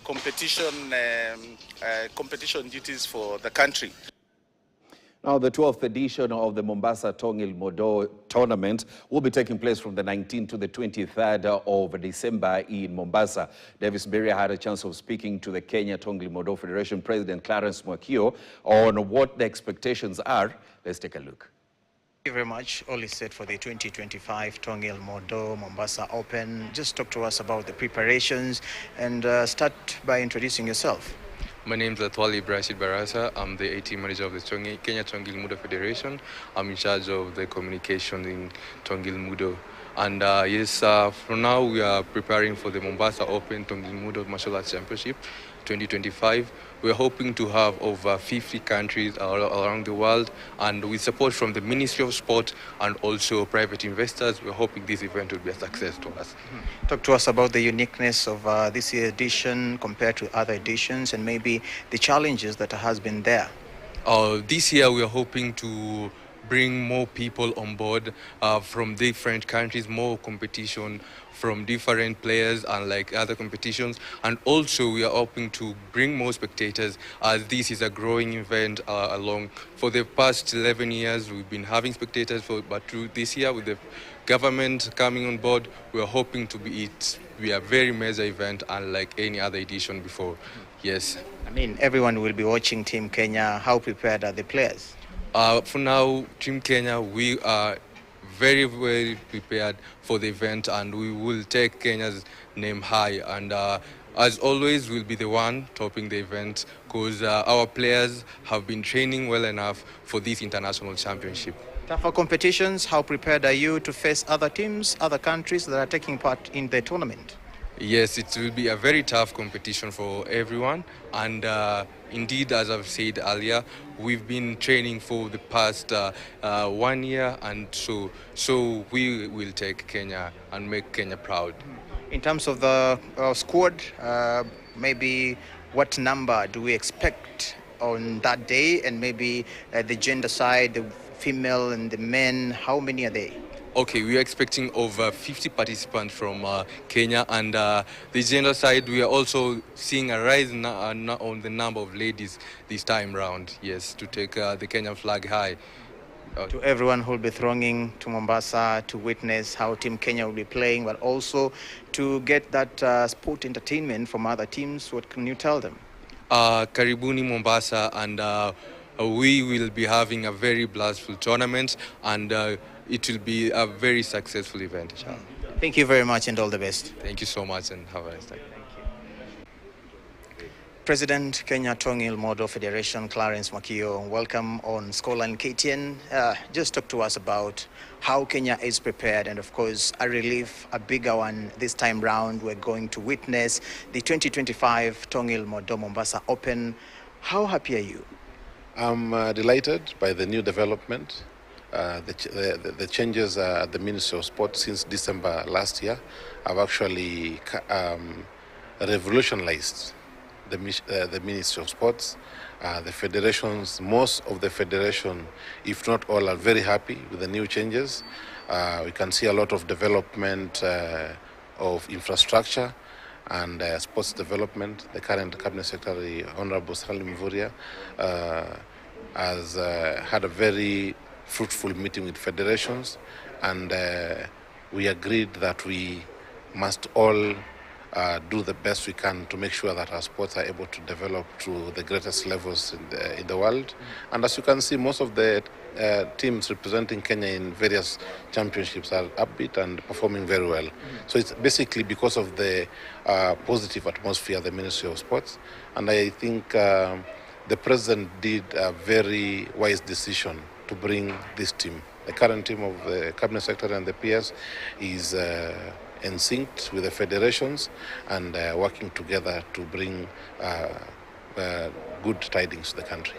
competition duties for the country. Now, the 12th edition of the Mombasa Tong tournament will be taking place from the 19th to the 23rd of December in Mombasa. Davis Beria had a chance of speaking to the Kenya Tong Federation President Clarence Mwakio on what the expectations are. Let's take a look. Thank you very much. All is set for the 2025 Tong Mombasa Open. Just talk to us about the preparations and start by introducing yourself. My name is authoritative Rashid Barasa. I'm the AT manager of the Kenya Tongil Mudo Federation. I'm in charge of the communication in Tongil Mudo. And yes, for now we are preparing for the Mombasa Open Tongil Mudo Martial Arts Championship 2025. We're hoping to have over 50 countries around the world, and with support from the Ministry of Sport and also private investors, we're hoping this event will be a success to us. Talk to us about the uniqueness of this year's edition compared to other editions, and maybe the challenges that has been there. This year we are hoping to bring more people on board from different countries, more competition from different players and like other competitions, and also we are hoping to bring more spectators as this is a growing event along. For the past 11 years we've been having spectators, but through this year with the government coming on board, we are hoping to be a very major event unlike any other edition before. Yes. I mean, everyone will be watching Team Kenya. How prepared are the players? For now, Team Kenya, we are very, very prepared for the event, and we will take Kenya's name high. And as always, we'll be the one topping the event because our players have been training well enough for this international championship. Tougher competitions, how prepared are you to face other teams, other countries that are taking part in the tournament? Yes, it will be a very tough competition for everyone, and indeed, as I've said earlier, we've been training for the past 1 year, and so we will take Kenya and make Kenya proud. In terms of the squad, maybe what number do we expect on that day, and maybe the gender side, the female and the men, how many are they? Okay, we are expecting over 50 participants from Kenya, and the gender side, we are also seeing a rise on the number of ladies this time round, yes, to take the Kenyan flag high. To everyone who will be thronging to Mombasa to witness how Team Kenya will be playing, but also to get that sport entertainment from other teams, what can you tell them? Karibuni Mombasa, and we will be having a very blastful tournament, and it will be a very successful event. Thank you very much and all the best. Thank you so much and have a nice day. President Kenya Tong Federation Clarence Mwakio, welcome on Scoreline KTN. Just talk to us about how Kenya is prepared, and of course a relief, a bigger one this time round. We're going to witness the 2025 Tong Mombasa Open. How happy are you? I'm delighted by the new development. The changes at the Ministry of Sport since December last year have actually revolutionized the Ministry of Sports. The federations, most of the federation, if not all, are very happy with the new changes. We can see a lot of development of infrastructure and sports development. The current Cabinet Secretary, Honorable Salim Mvurya, has had a very fruitful meeting with federations, and we agreed that we must all do the best we can to make sure that our sports are able to develop to the greatest levels in the world. And as you can see, most of the teams representing Kenya in various championships are upbeat and performing very well. So it's basically because of the positive atmosphere at the Ministry of Sports. And I think the President did a very wise decision to bring this team. The current team of the Cabinet Secretary and the PS is in sync with the federations and working together to bring good tidings to the country.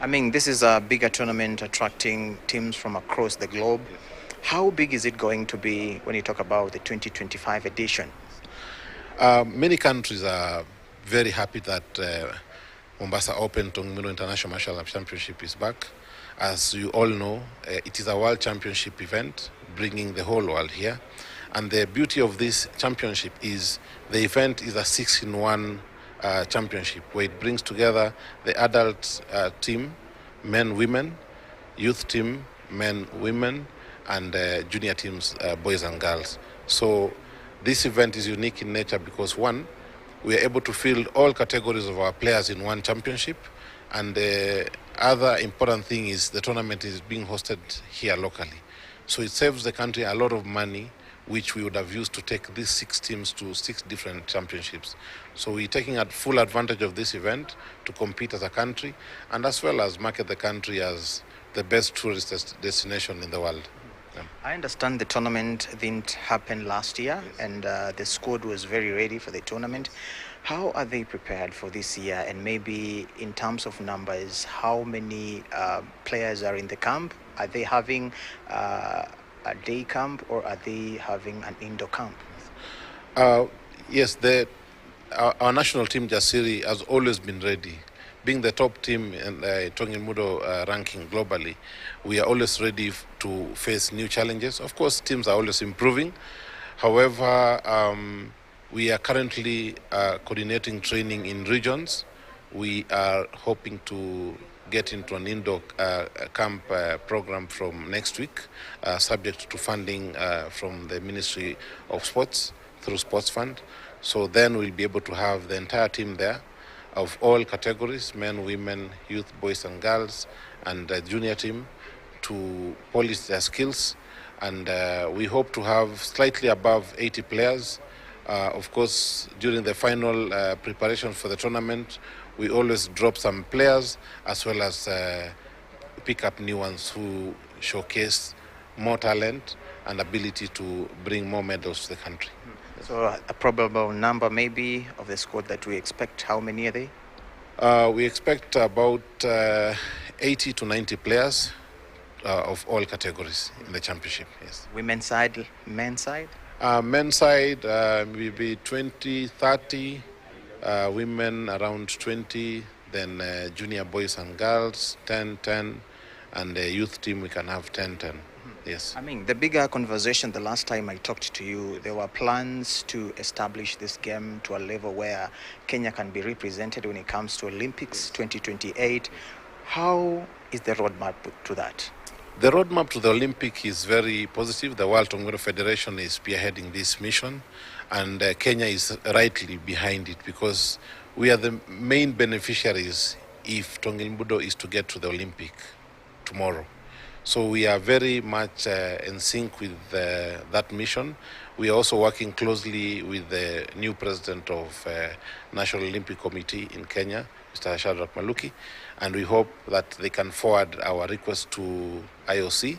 I mean, this is a bigger tournament attracting teams from across the globe. How big is it going to be when you talk about the 2025 edition? Many countries are very happy that Mombasa Open Tong International Martial Arts Championship is back. As you all know, it is a world championship event, bringing the whole world here. And the beauty of this championship is the event is a 6-in-1 championship, where it brings together the adult team, men, women, youth team, men, women, and junior teams, boys and girls. So this event is unique in nature because, one, we are able to field all categories of our players in one championship, and the other important thing is the tournament is being hosted here locally. So it saves the country a lot of money, which we would have used to take these 6 teams to 6 different championships. So we're taking full advantage of this event to compete as a country, and as well as market the country as the best tourist destination in the world. Yeah. I understand the tournament didn't happen last year, and the squad was very ready for the tournament. How are they prepared for this year? And maybe in terms of numbers, how many players are in the camp? Are they having a day camp, or are they having an indoor camp? Yes, our national team, Jasiri, has always been ready. Being the top team in Tong Mudo ranking globally, we are always ready to face new challenges. Of course, teams are always improving. However, we are currently coordinating training in regions. We are hoping to get into an indoor camp program from next week, subject to funding from the Ministry of Sports through Sports Fund. So then we'll be able to have the entire team there of all categories, men, women, youth, boys and girls, and the junior team, to polish their skills. And we hope to have slightly above 80 players. Of course, during the final preparation for the tournament, we always drop some players as well as pick up new ones who showcase more talent and ability to bring more medals to the country. So a probable number maybe of the squad that we expect, how many are they? We expect about 80 to 90 players of all categories in the championship, yes. Women's side, men's side? Men's side will be 20, 30, women around 20, then junior boys and girls 10, 10, and the youth team we can have 10, 10. Yes. I mean, the bigger conversation the last time I talked to you, there were plans to establish this game to a level where Kenya can be represented when it comes to Olympics 2028. How is the roadmap to that? The roadmap to the Olympic is very positive. The World Tongoro Federation is spearheading this mission, and Kenya is rightly behind it because we are the main beneficiaries if Tongilmbudo is to get to the Olympic tomorrow. So we are very much in sync with that mission. We are also working closely with the new president of National Olympic Committee in Kenya, Mr. Shadrack Maluki, and we hope that they can forward our request to IOC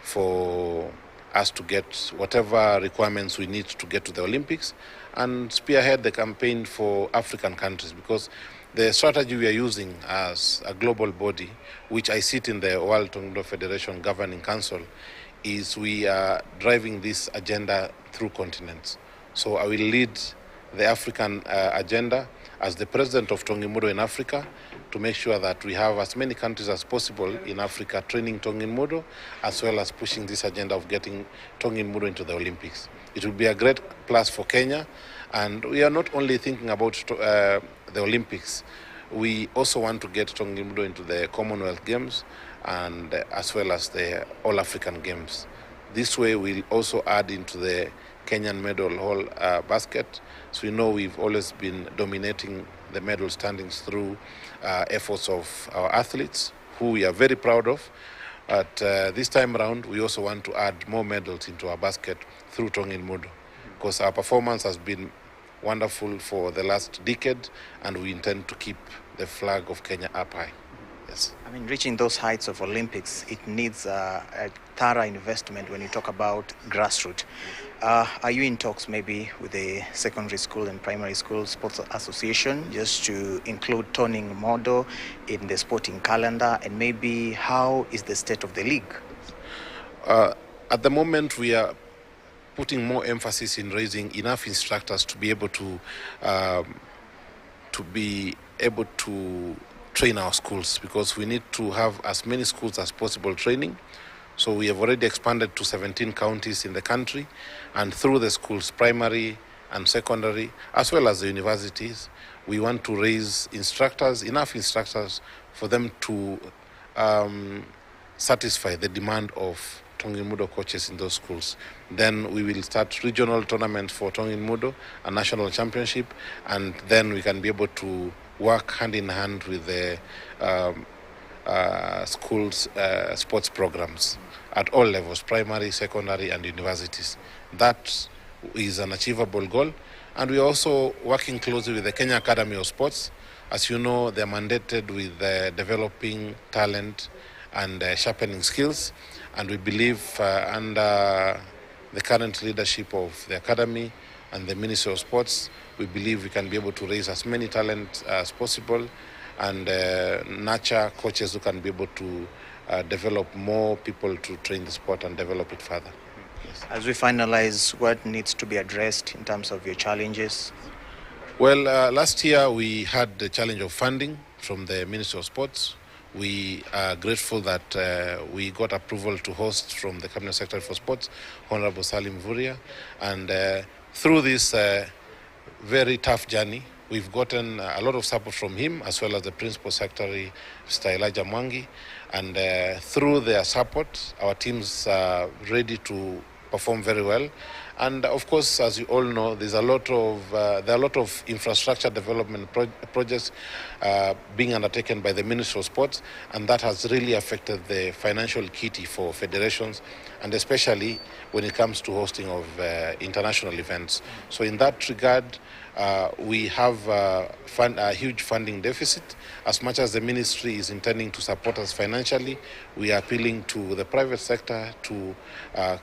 for us to get whatever requirements we need to get to the Olympics and spearhead the campaign for African countries, because the strategy we are using as a global body, which I sit in the World Tongdo Federation Governing Council, is we are driving this agenda through continents. So I will lead the African agenda as the president of Tongimuro in Africa to make sure that we have as many countries as possible in Africa training Tongimuro, as well as pushing this agenda of getting Tongimuro into the Olympics. It will be a great plus for Kenya, and we are not only thinking about the Olympics. We also want to get Tongimuro into the Commonwealth Games and as well as the All African Games. This way we'll also add into the Kenyan medal haul basket. So we know we've always been dominating the medal standings through efforts of our athletes, who we are very proud of. But this time around, we also want to add more medals into our basket through Tongilmudo, because our performance has been wonderful for the last decade, and we intend to keep the flag of Kenya up high. Yes. I mean, reaching those heights of Olympics, it needs a thorough investment when you talk about grassroots. Are you in talks maybe with the secondary school and primary school sports association just to include toning model in the sporting calendar, and maybe how is the state of the league? At the moment, we are putting more emphasis in raising enough instructors to be able to train our schools, because we need to have as many schools as possible training. So we have already expanded to 17 counties in the country, and through the schools, primary, and secondary, as well as the universities. We want to raise instructors, enough instructors for them to satisfy the demand of Tong Mudo coaches in those schools. Then we will start regional tournaments for Tong Mudo, a national championship, and then we can be able to work hand in hand with the schools' sports programs at all levels, primary, secondary, and universities. That is an achievable goal. And we're also working closely with the Kenya Academy of Sports. As you know, they're mandated with developing talent and sharpening skills. And we believe under the current leadership of the Academy and the Ministry of Sports, we believe we can be able to raise as many talent as possible and nurture coaches who can be able to develop more people to train the sport and develop it further. Yes. As we finalize, what needs to be addressed in terms of your challenges? Well, last year we had the challenge of funding from the Ministry of Sports. We are grateful that we got approval to host from the Cabinet Secretary for Sports, Honorable Salim Vuria. And through this very tough journey, we've gotten a lot of support from him, as well as the Principal Secretary, Mr. Elijah Mwangi. And through their support, our teams are ready to perform very well. And of course, as you all know, there are a lot of infrastructure development projects being undertaken by the Ministry of Sports, and that has really affected the financial kitty for federations, and especially when it comes to hosting of international events. So in that regard, we have a huge funding deficit. As much as the ministry is intending to support us financially, we are appealing to the private sector to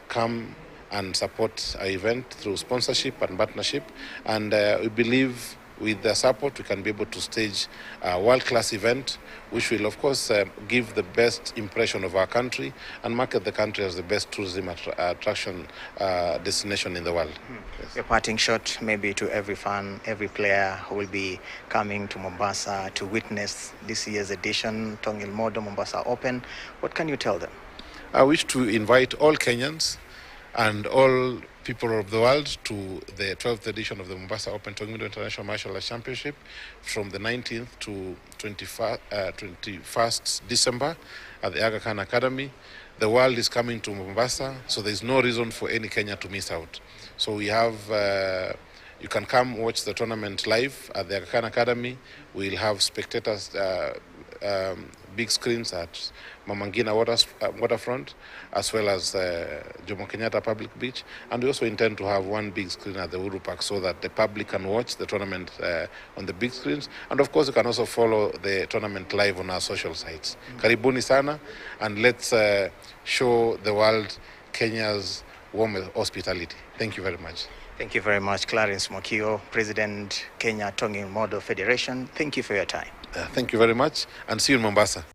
come and support our event through sponsorship and partnership. And we believe with their support, we can be able to stage a world-class event, which will, of course, give the best impression of our country and market the country as the best tourism attraction destination in the world. Yes. Your parting shot maybe to every fan, every player who will be coming to Mombasa to witness this year's edition, Tong Mombasa Open. What can you tell them? I wish to invite all Kenyans and all people of the world to the 12th edition of the Mombasa Open Tong International Martial Arts Championship from the 19th to 21st December at the Aga Khan Academy. The world is coming to Mombasa, so there's no reason for any Kenyan to miss out. So we have, you can come watch the tournament live at the Aga Khan Academy. We'll have spectators, big screens at Mamangina waterfront, as well as Jomo Kenyatta Public Beach. And we also intend to have one big screen at the Uhuru Park so that the public can watch the tournament on the big screens. And of course, you can also follow the tournament live on our social sites. Karibuni sana, and let's show the world Kenya's warm hospitality. Thank you very much. Thank you very much, Clarence Mwakio, President, Kenya Tong Model Federation. Thank you for your time. Thank you very much, and see you in Mombasa.